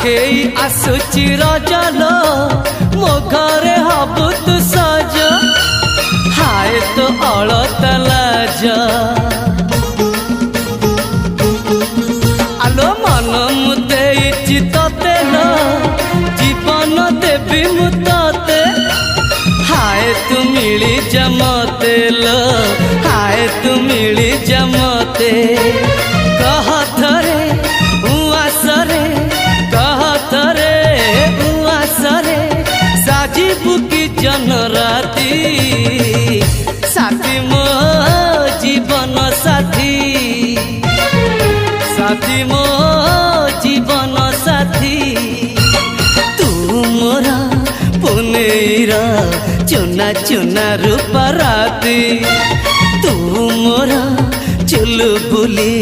पाखेई आसुची रजलो मो घरे हबु तू सज हाय तो अलत लाज आलो मन मुते तते लो जीवन देवी मु तते हाय तू मिली जमते लो हाय तू मिली जमते कह थरे उआसरे कह थरे उआसरे साजिबु की जन राती साथी मो जीवन साथी साथी मो जीवन साथी तू मोरा पुनेरा चुना चुना रूप राती तू मोरा चुलबुली